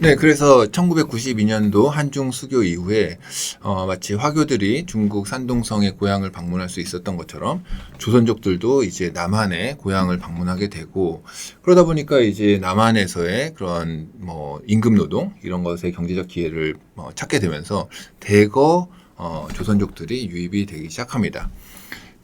네, 그래서 1992년도 한중 수교 이후에 마치 화교들이 중국 산동성의 고향을 방문할 수 있었던 것처럼 조선족들도 이제 남한의 고향을 방문하게 되고 그러다 보니까 이제 남한에서의 그런 뭐 임금 노동 이런 것의 경제적 기회를 찾게 되면서 대거 조선족들이 유입이 되기 시작합니다.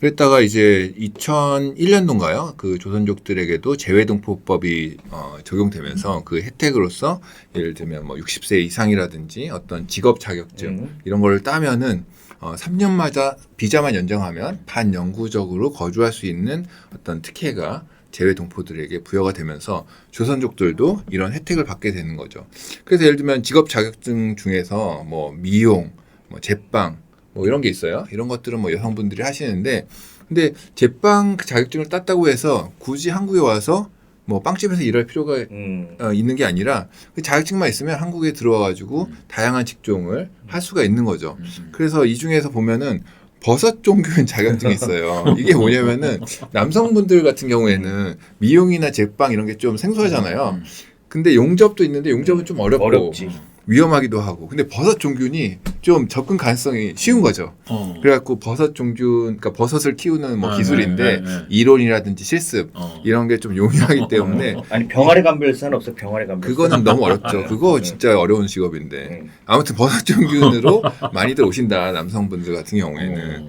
그랬다가 이제 2001년도인가요? 그 조선족들에게도 재외동포법이 적용되면서 그 혜택으로서 예를 들면 뭐 60세 이상이라든지 어떤 직업 자격증 이런 거를 따면은 3년마다 비자만 연장하면 반영구적으로 거주할 수 있는 어떤 특혜가 재외동포들에게 부여가 되면서 조선족들도 이런 혜택을 받게 되는 거죠. 그래서 예를 들면 직업 자격증 중에서 뭐 미용, 뭐 제빵 뭐 이런 게 있어요. 이런 것들은 뭐 여성분들이 하시는데, 근데 제빵 자격증을 땄다고 해서 굳이 한국에 와서 뭐 빵집에서 일할 필요가 있는 게 아니라 그 자격증만 있으면 한국에 들어와가지고 다양한 직종을 할 수가 있는 거죠. 그래서 이 중에서 보면은 버섯 종교인 자격증이 있어요. 이게 뭐냐면은 남성분들 같은 경우에는 미용이나 제빵 이런 게 좀 생소하잖아요. 근데 용접도 있는데 용접은 좀 어렵고 어렵지. 위험하기도 하고. 근데 버섯 종균이 좀 접근 가능성이 쉬운 거죠. 그래갖고 버섯 종균, 그러니까 버섯을 키우는 뭐 기술인데 이론이라든지 실습 이런 게 좀 용이하기 때문에 아니 병아리 감별사는 없어. 병아리 감별사. 그거는 너무 어렵죠. 그거 진짜 어려운 직업인데 아무튼 버섯 종균으로 많이들 오신다 남성분들 같은 경우에는.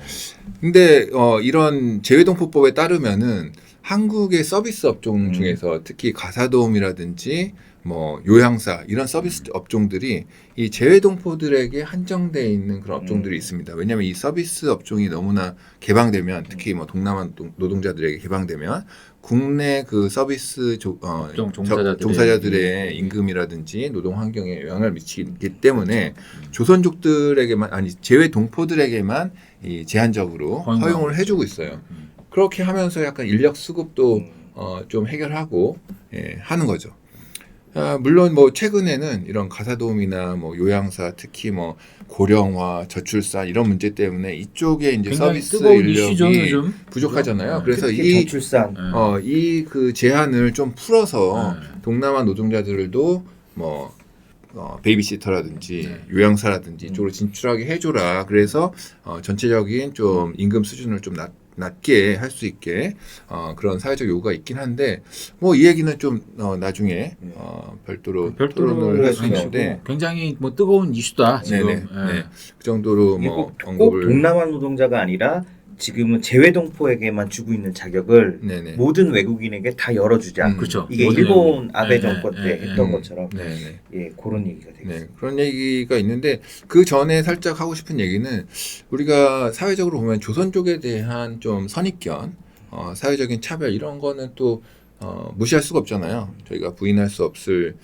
근데 이런 재외동포법에 따르면은 한국의 서비스 업종 중에서 특히 가사도우미라든지 뭐 요양사 이런 서비스 업종들이 이 재외동포들에게 한정되어 있는 그런 업종들이 있습니다. 왜냐하면 이 서비스 업종이 너무나 개방되면 특히 뭐 동남아 노동자들에게 개방되면 국내 그 서비스 종사자들의 임금이라든지 노동 환경에 영향을 미치기 때문에 조선족들에게만 아니 재외동포들에게만 이 제한적으로 허용을 해주고 있어요. 그렇게 하면서 약간 인력 수급도 좀 해결하고 하는 거죠. 물론 뭐 최근에는 이런 가사도우미나 뭐 요양사 특히 뭐 고령화, 저출산 이런 문제 때문에 이쪽에 이제 서비스 인력이 부족하잖아요. 그래서 이 저출산 이 그 제한을 좀 풀어서 동남아 노동자들도 뭐 베이비시터라든지 요양사라든지 이쪽으로 진출하게 해줘라. 그래서 전체적인 좀 임금 수준을 좀 낮게 할 수 있게 그런 사회적 요구가 있긴 한데 뭐 이 얘기는 좀 나중에 별도로 토론을 할 수 있는데 굉장히 뭐 뜨거운 이슈다 지금. 네. 그 정도로 뭐 꼭 언급을 동남아 노동자가 아니라 지금은 재외동포에게만 주고 있는 자격을 모든 외국인에게 다 열어주자. 그렇죠. 이게 일본 아베 정권 때 했던 것처럼 예, 그런 얘기가 되겠습니다. 그런 얘기가 있는데 그 전에 살짝 하고 싶은 얘기는 우리가 사회적으로 보면 조선족에 대한 좀 선입견, 사회적인 차별 이런 거는 또 무시할 수가 없잖아요. 저희가 부인할 수 없을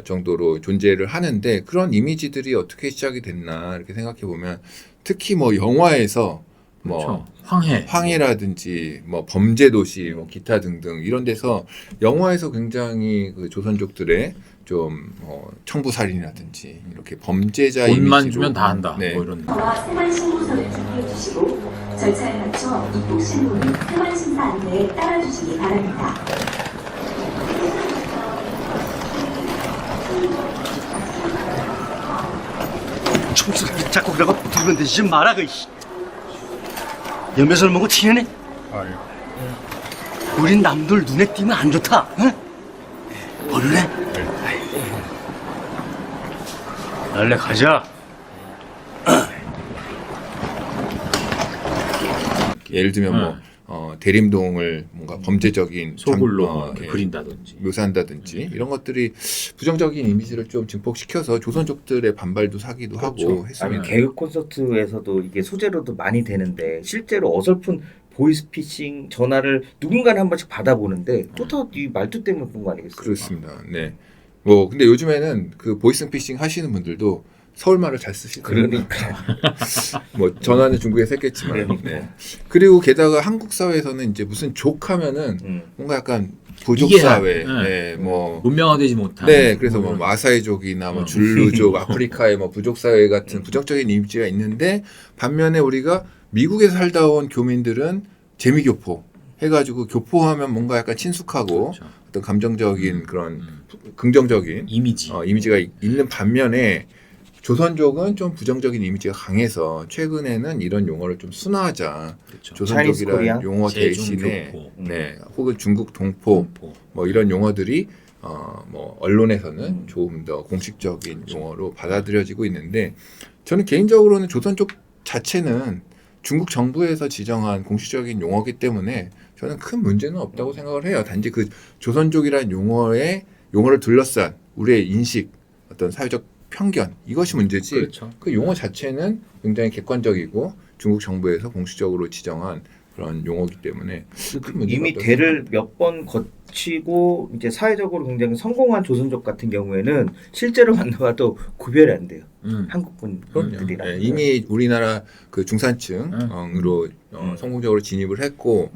정도로 존재를 하는데 그런 이미지들이 어떻게 시작이 됐나 이렇게 생각해 보면 특히 뭐 영화에서 뭐 그렇죠. 황해라든지 뭐 범죄 도시 뭐 기타 등등 이런 데서 영화에서 굉장히 그 조선족들의 좀 청부살인이라든지 이렇게 범죄자 돈만 이미지로 주면 다 한다. 뭐 이런. 생활 신고서를 준비해 주시고 절차에 맞춰 입국 신고는 생활 심사 안내에 따라주시기 바랍니다. 총수가 자꾸 그러고 두번 대지 마라 그 씨. 연배설 먹고 튀네. 우린 남들 눈에 띄면 안 좋다. 응? 얼른 빨리 가자. 예를 들면 뭐 대림동을 뭔가 범죄적인 소굴로 그린다든지 묘사한다든지 이런 것들이 부정적인 이미지를 좀 증폭시켜서 조선족들의 반발도 사기도 하고 했습니다. 아니 개그 콘서트에서도 이게 소재로도 많이 되는데 실제로 어설픈 보이스피싱 전화를 누군가는 한 번씩 받아보는데 또 다 이 말투 때문에 그런 거 아니겠어요? 그렇습니다. 네. 뭐 근데 요즘에는 그 보이스피싱 하시는 분들도 서울말을 잘 쓰시더라고요. 그러니까 뭐 전화는 중국에서 했겠지만. 네. 그리고 게다가 한국 사회에서는 이제 무슨 족하면은 뭔가 약간 부족 사회, 뭐 문명화되지 못한. 네, 그래서 뭐 마사이족이나 뭐 줄루족, 아프리카의 뭐 부족 사회 같은 부정적인 이미지가 있는데 반면에 우리가 미국에서 살다 온 교민들은 재미교포 해가지고 교포하면 뭔가 약간 친숙하고 어떤 감정적인 그런 긍정적인 이미지가 있는 반면에 조선족은 좀 부정적인 이미지가 강해서 최근에는 이런 용어를 좀 순화하자. 그렇죠. 조선족이라는 용어 대신에 네, 혹은 중국 동포 뭐 이런 용어들이 뭐 언론에서는 조금 더 공식적인 용어로 받아들여지고 있는데 저는 개인적으로는 조선족 자체는 중국 정부에서 지정한 공식적인 용어이기 때문에 저는 큰 문제는 없다고 생각을 해요. 단지 그 조선족이라는 용어를 둘러싼 우리의 인식, 어떤 사회적 편견 이것이 문제지. 그렇죠. 그 용어 자체는 굉장히 객관적이고 중국 정부에서 공식적으로 지정한 그런 용어이기 때문에 큰 문제가 이미 없다고 대를 몇 번 거치고 이제 사회적으로 굉장히 성공한 조선족 같은 경우에는 실제로 만나봐도 구별이 안 돼요. 한국 분들이랑 네, 이미 우리나라 그 중산층으로 성공적으로 진입을 했고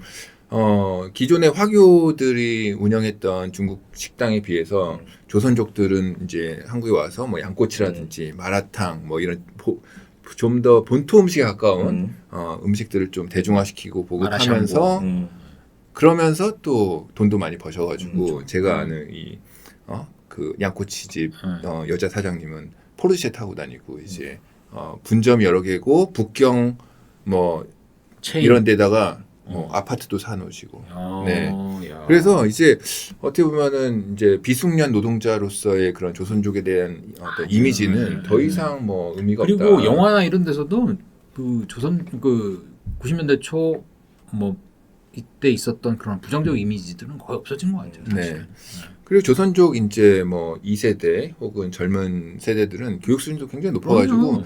기존의 화교들이 운영했던 중국 식당에 비해서 조선족들은 이제 한국에 와서 뭐 양꼬치라든지 마라탕 뭐 이런 좀 더 본토 음식에 가까운 음식들을 좀 대중화시키고 보급하면서 그러면서 또 돈도 많이 버셔가지고 제가 아는 그 양꼬치집 여자 사장님은 포르쉐 타고 다니고 이제 분점 여러 개고 북경 뭐 체인. 이런 데다가 아파트도 사놓으시고. 네. 그래서 이제 어떻게 보면은 이제 비숙련 노동자로서의 그런 조선족에 대한 어떤 이미지는 더 이상 뭐 의미가 없다. 그리고 영화나 이런 데서도 그 조선 그 90년대 초 뭐 이때 있었던 그런 부정적 이미지들은 거의 없어진 것 같아요. 사실. 네. 그리고 조선족 이제 뭐 2세대 혹은 젊은 세대들은 교육 수준도 굉장히 높아가지고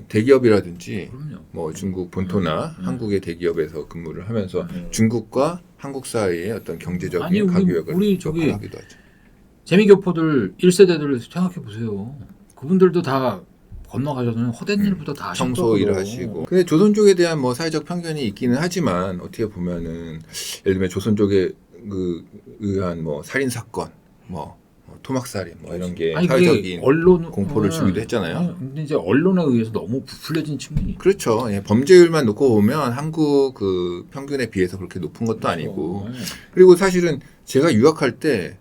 대기업이라든지 그럼요. 뭐 중국 본토나 한국의 대기업에서 근무를 하면서 중국과 한국 사이의 어떤 경제적인 아니, 가교역을 우리 저기 하기도 하죠. 재미교포들 1세대들 생각해 보세요. 그분들도 다 건너가셔서는 헛된 일부터 다 청소 일을 하시고. 근데 조선족에 대한 뭐 사회적 편견이 있기는 하지만 어떻게 보면은 예를 들면 조선족에 의한 뭐 살인 사건, 뭐 토막살인 뭐 이런 게 사회적인 언론 공포를 주기도 했잖아요. 근데 이제 언론에 의해서 너무 부풀려진 측면이 그렇죠. 예, 범죄율만 놓고 보면 한국 그 평균에 비해서 그렇게 높은 것도 아니고. 그리고 사실은 제가 유학할 때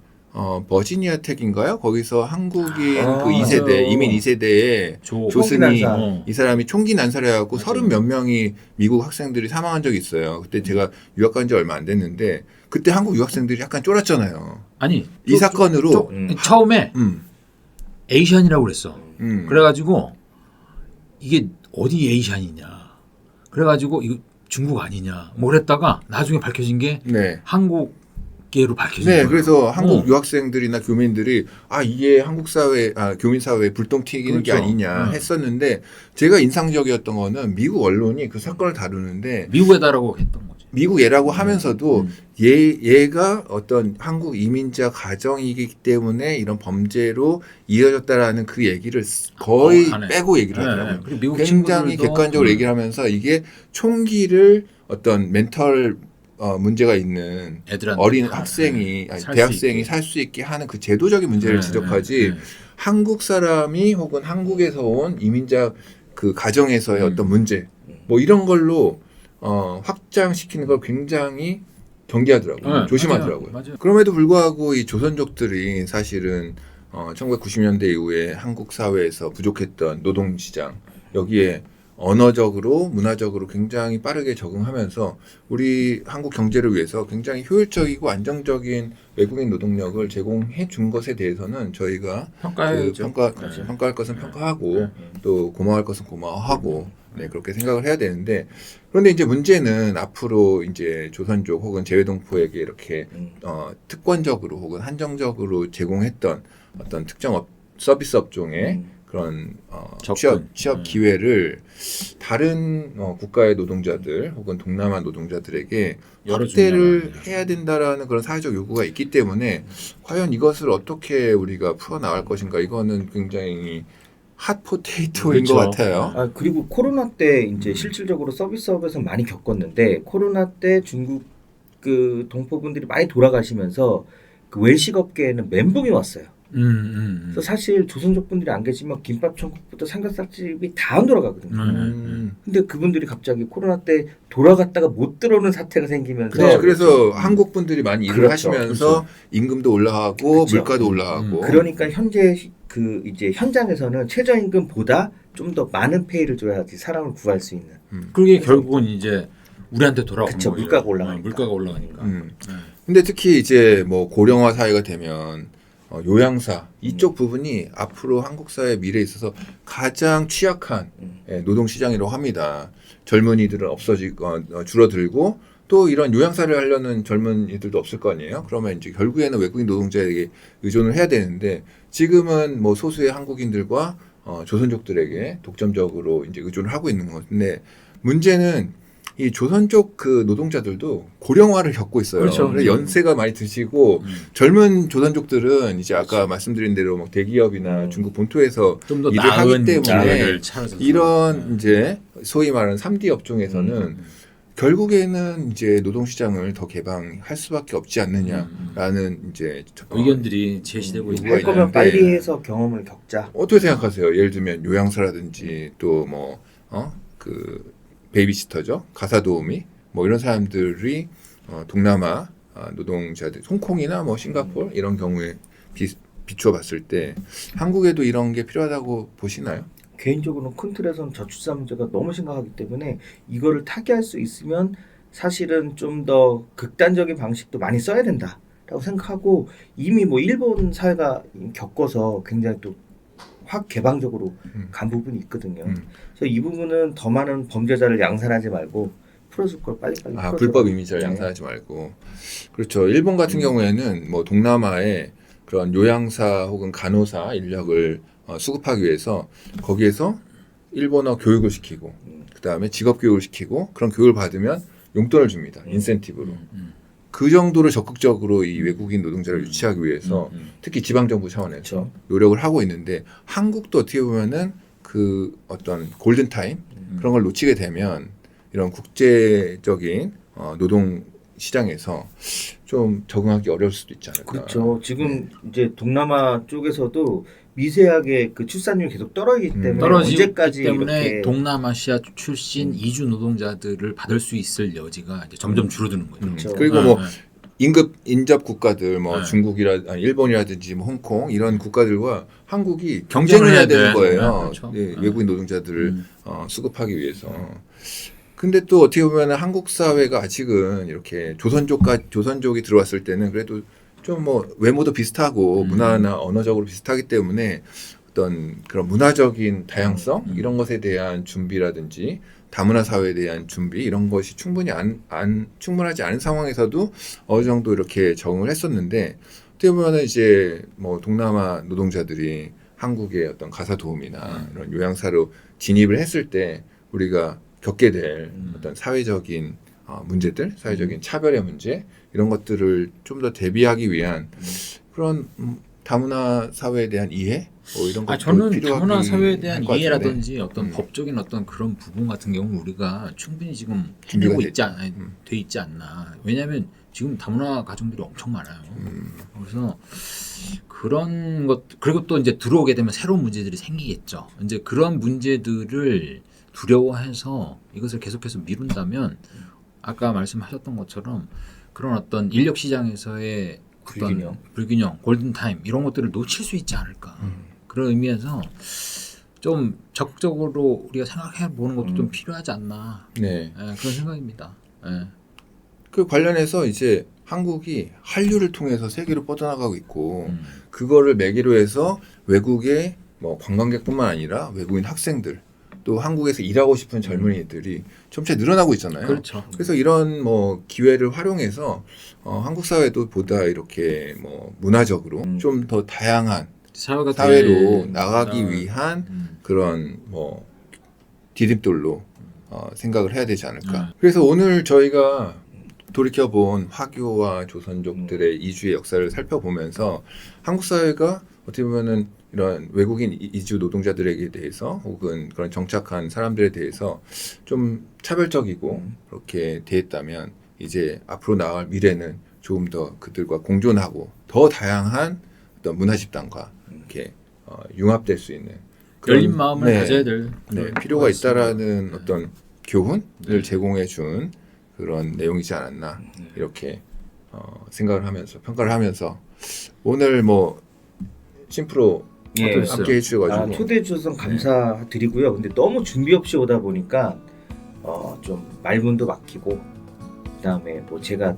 버지니아 텍인가요? 거기서 한국인 그 2세대 맞아요. 이민 2세대의 조슨이 이 사람이 총기 난살해갖고 30몇 명이 미국 학생들이 사망한 적이 있어요. 그때 제가 유학 간 지 얼마 안 됐는데 그때 한국 유학생들이 약간 쫄았잖아요. 아니 이 사건으로 처음에 에이시안이라고 그랬어. 그래가지고 이게 어디 에이시안이냐. 그래가지고 이거 중국 아니냐. 뭐 그랬다가 나중에 밝혀진 게 네. 한국계로 밝혀진 네, 거예요. 그래서 한국 유학생들이나 교민들이 이게 한국 사회, 교민 사회에 불똥 튀기는 게 그렇죠. 아니냐 했었는데 제가 인상적이었던 거는 미국 언론이 그 사건을 다루는데 미국에다라고 했던 거지. 미국 얘라고 하면서도 얘가 어떤 한국 이민자 가정이기 때문에 이런 범죄로 이어졌다라는 그 얘기를 거의 빼고 얘기를 하더라고요. 그리고 미국 굉장히 친구들도 객관적으로 얘기를 하면서 이게 총기를 어떤 멘털 문제가 있는 애들한테 어린 학생이 대학생이 살 수 있게 하는 그 제도적인 문제를 지적하지 한국 사람이 혹은 한국에서 온 이민자 그 가정에서의 어떤 문제 뭐 이런 걸로 확장시키는 걸 굉장히 경계하더라고요. 조심하더라고요. 맞아요. 그럼에도 불구하고 이 조선족들이 사실은 1990년대 이후에 한국 사회에서 부족했던 노동시장 여기에 언어적으로 문화적으로 굉장히 빠르게 적응하면서 우리 한국 경제를 위해서 굉장히 효율적이고 안정적인 외국인 노동력을 제공해 준 것에 대해서는 저희가 평가할 것은 평가하고 또 고마워할 것은 고마워하고 그렇게 생각을 해야 되는데 그런데 이제 문제는 앞으로 이제 조선족 혹은 재외동포에게 이렇게 특권적으로 혹은 한정적으로 제공했던 어떤 특정 서비스 업종의 그런 취업 기회를 다른 국가의 노동자들 혹은 동남아 노동자들에게 확대를 해야 된다라는 그런 사회적 요구가 있기 때문에 과연 이것을 어떻게 우리가 풀어나갈 것인가 이거는 굉장히 핫 포테이토인 것 같아요. 그리고 코로나 때 이제 실질적으로 서비스업에서 많이 겪었는데 코로나 때 중국 그 동포분들이 많이 돌아가시면서 그 외식업계에는 멘붕이 왔어요. 그래서 사실 조선족 분들이 안 계시면 김밥 천국부터 삼겹살집이 다 안 돌아가거든요. 근데 그분들이 갑자기 코로나 때 돌아갔다가 못 들어오는 사태가 생기면서 그렇죠. 그래서 한국 분들이 많이 일을 그렇죠. 하시면서 임금도 올라가고 그렇죠. 물가도 올라가고. 그러니까 현재 그 이제 현장에서는 최저임금보다 좀 더 많은 페이를 줘야지 사람을 구할 수 있는. 그게 결국은 이제 우리한테 돌아오는 그쵸, 거죠. 물가가 올라가니까. 물가가 올라가니까. 근데 특히 이제 뭐 고령화 사회가 되면 요양사 이쪽 부분이 앞으로 한국 사회 미래에 있어서 가장 취약한 노동 시장이라고 합니다. 젊은이들은 없어지고 줄어들고 또 이런 요양사를 하려는 젊은이들도 없을 거 아니에요. 그러면 이제 결국에는 외국인 노동자에게 의존을 해야 되는데 지금은 뭐 소수의 한국인들과 조선족들에게 독점적으로 이제 의존을 하고 있는 건데 문제는 이 조선족 그 노동자들도 고령화를 겪고 있어요. 그렇죠. 그래서 연세가 많이 드시고 젊은 조선족들은 이제 아까 말씀드린 대로 뭐 대기업이나 중국 본토에서 좀 더 일을 나은 하기 때문에 자리를 찾아서 이런 이제 소위 말하는 3D 업종에서는 결국에는 이제 노동시장을 더 개방할 수밖에 없지 않느냐라는 이제 의견들이 제시되고 있는 할 거면 있는데 빨리 해서 경험을 겪자. 어떻게 생각하세요? 예를 들면 요양사라든지 또 뭐 그 베이비시터죠, 가사 도우미 뭐 이런 사람들이 동남아 노동자들, 홍콩이나 뭐 싱가포르 이런 경우에 비추어 봤을 때 한국에도 이런 게 필요하다고 보시나요? 개인적으로는 큰 틀에서는 저출산 문제가 너무 심각하기 때문에 이거를 타개할 수 있으면 사실은 좀 더 극단적인 방식도 많이 써야 된다라고 생각하고 이미 뭐 일본 사회가 겪어서 굉장히 또 확 개방적으로 간 부분이 있거든요. 그래서 이 부분은 더 많은 범죄자를 양산하지 말고 풀어줄 걸 빨리빨리 풀어줘. 불법 이미지를 네. 양산하지 말고. 그렇죠. 일본 같은 경우에는 뭐 동남아에 그런 요양사 혹은 간호사 인력을 수급하기 위해서 거기에서 일본어 교육을 시키고 그 다음에 직업 교육을 시키고 그런 교육을 받으면 용돈을 줍니다. 인센티브로. 그 정도로 적극적으로 이 외국인 노동자를 유치하기 위해서 특히 지방정부 차원에서 그렇죠. 노력을 하고 있는데 한국도 어떻게 보면은 그 어떤 골든타임 그런 걸 놓치게 되면 이런 국제적인 노동 시장에서 좀 적응하기 어려울 수도 있지 않을까. 그렇죠. 지금 이제 동남아 쪽에서도 미세하게 그 출산율이 계속 떨어지기 때문에 떨어지기 언제까지 때문에 이렇게 동남아시아 출신 이주 노동자들을 받을 수 있을 여지가 이제 점점 줄어드는 거죠. 그렇죠. 그리고 뭐 인접 국가들 뭐 네. 중국이라 일본이라든지 뭐 홍콩 이런 국가들과 한국이 경쟁을 해야 되는 거예요. 그렇죠. 네, 외국인 노동자들을 수급하기 위해서. 근데 또 어떻게 보면 한국 사회가 아직은 이렇게 조선족이 들어왔을 때는 그래도 좀 뭐 외모도 비슷하고 문화나 언어적으로 비슷하기 때문에 어떤 그런 문화적인 다양성 이런 것에 대한 준비라든지 다문화 사회에 대한 준비 이런 것이 충분하지 않은 상황에서도 어느 정도 이렇게 적응을 했었는데 어떻게 보면 이제 뭐 동남아 노동자들이 한국의 어떤 가사 도우미나 이런 요양사로 진입을 했을 때 우리가 겪게 될 어떤 사회적인 문제들, 사회적인 차별의 문제 이런 것들을 좀 더 대비하기 위한 그런 다문화 사회에 대한 이해 뭐 이런 것도 저는 필요하기 다문화 사회에 대한 할것 같은데. 이해라든지 어떤 법적인 어떤 그런 부분 같은 경우 우리가 충분히 지금 준비가 해내고 돼 있지 않나. 왜냐하면 지금 다문화 가정들이 엄청 많아요. 그래서 그런 것 그리고 또 이제 들어오게 되면 새로운 문제들이 생기겠죠. 이제 그런 문제들을 두려워해서 이것을 계속해서 미룬다면 아까 말씀하셨던 것처럼 그런 어떤 인력 시장에서의 어떤 불균형, 골든타임 이런 것들을 놓칠 수 있지 않을까. 그런 의미에서 좀 적극적으로 우리가 생각해 보는 것도 좀 필요하지 않나. 네. 그런 생각입니다. 그 관련해서 이제 한국이 한류를 통해서 세계로 뻗어나가고 있고 그거를 매개로 해서 외국의 뭐 관광객뿐만 아니라 외국인 학생들 또 한국에서 일하고 싶은 젊은이들이 점차 늘어나고 있잖아요. 그렇죠. 그래서 이런 뭐 기회를 활용해서 한국 사회도 보다 이렇게 뭐 문화적으로 좀 더 다양한 사회로 나가기 위한 그런 뭐 디딤돌로 생각을 해야 되지 않을까. 그래서 오늘 저희가 돌이켜본 화교와 조선족들의 이주의 역사를 살펴보면서 한국 사회가 어떻게 보면은 이런 외국인 이주 노동자들에게 대해서 혹은 그런 정착한 사람들에 대해서 좀 차별적이고 그렇게 대했다면 이제 앞으로 나아갈 미래는 조금 더 그들과 공존하고 더 다양한 어떤 문화 집단과 이렇게 융합될 수 있는 그런, 열린 마음을 가져야 될 필요가 것 있다라는 같습니다. 어떤 교훈을 네. 제공해 준 그런 내용이지 않았나 이렇게 생각을 하면서 평가를 하면서 오늘 뭐 심프로 예. 함께 해주셔가지고 초대해 주셔서 감사드리고요. 근데 너무 준비 없이 오다 보니까 좀 말문도 막히고 그다음에 뭐 제가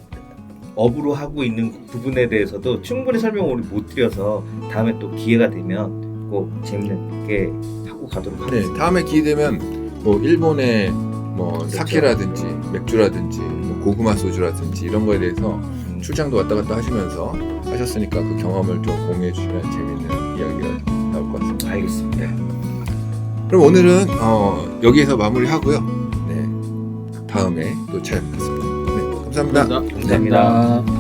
업으로 하고 있는 부분에 대해서도 충분히 설명을 못 드려서 다음에 또 기회가 되면 꼭 재밌게 하고 가도록 네, 하겠습니다. 다음에 기회 되면 뭐 일본의 뭐 그렇죠. 사케라든지 맥주라든지 뭐 고구마 소주라든지 이런 거에 대해서 출장도 왔다 갔다 하시면서 하셨으니까 그 경험을 좀 공유해 주시면 재밌는 이야기가 나올 것 같습니다. 알겠습니다. 그럼 오늘은 여기에서 마무리하고요. 네, 다음에 또 찾아뵙겠습니다. 네, 감사합니다. 감사합니다.